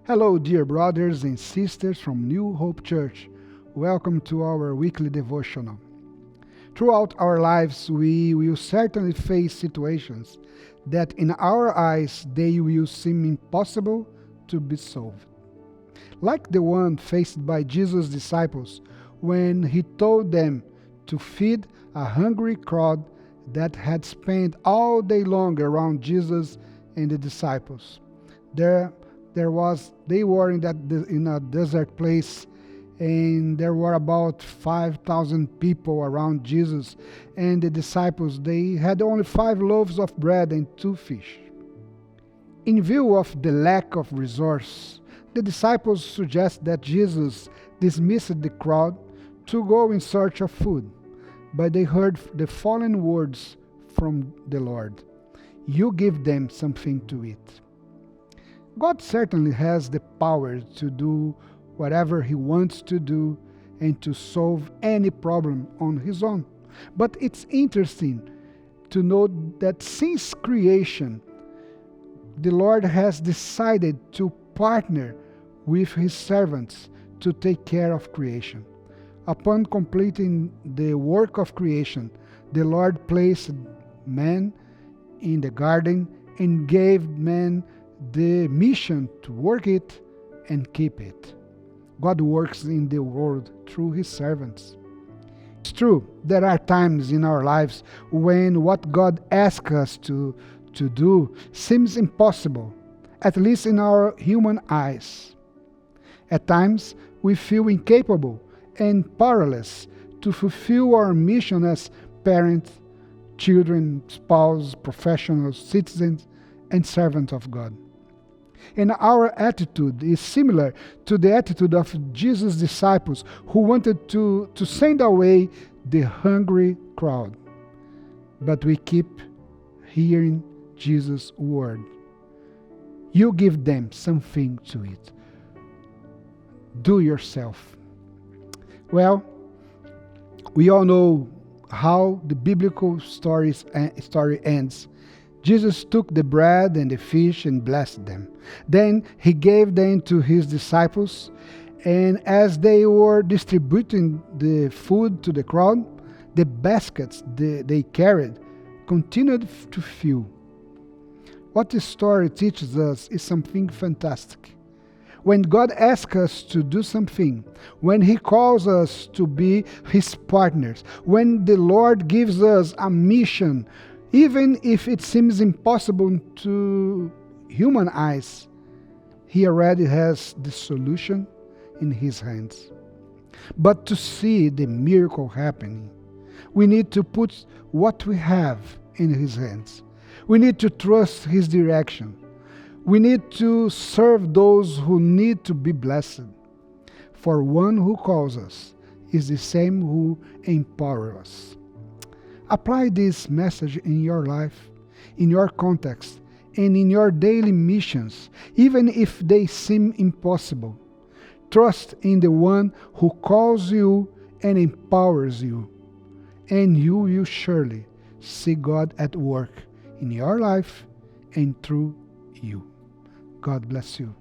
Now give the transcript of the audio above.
Hello, dear brothers and sisters from New Hope Church. Welcome to our weekly devotional. Throughout our lives, we will certainly face situations that in our eyes they will seem impossible to be solved. Like the one faced by Jesus' disciples when he told them to feed a hungry crowd that had spent all day long around Jesus and the disciples. They were in a desert place, and there were about 5,000 people around Jesus and the disciples. They had only 5 loaves of bread and 2 fish. In view of the lack of resource, the disciples suggest that Jesus dismissed the crowd to go in search of food. But they heard the following words from the Lord: "You give them something to eat." God certainly has the power to do whatever He wants to do and to solve any problem on His own. But it's interesting to note that since creation, the Lord has decided to partner with His servants to take care of creation. Upon completing the work of creation, the Lord placed man in the garden and gave man the mission to work it and keep it. God works in the world through His servants. It's true, there are times in our lives when what God asks us to do seems impossible, at least in our human eyes. At times, we feel incapable and powerless to fulfill our mission as parents, children, spouse, professionals, citizens, and servants of God. And our attitude is similar to the attitude of Jesus' disciples who wanted to send away the hungry crowd. But we keep hearing Jesus' word. You give them something to eat. Do yourself. Well, we all know how the biblical story ends. Jesus took the bread and the fish and blessed them. Then He gave them to His disciples, and as they were distributing the food to the crowd, the baskets they carried continued to fill. What this story teaches us is something fantastic. When God asks us to do something, when He calls us to be His partners, when the Lord gives us a mission, even if it seems impossible to human eyes, He already has the solution in His hands. But to see the miracle happening, we need to put what we have in His hands. We need to trust His direction. We need to serve those who need to be blessed. For one who calls us is the same who empowers us. Apply this message in your life, in your context, and in your daily missions, even if they seem impossible. Trust in the one who calls you and empowers you, and you will surely see God at work in your life and through you. God bless you.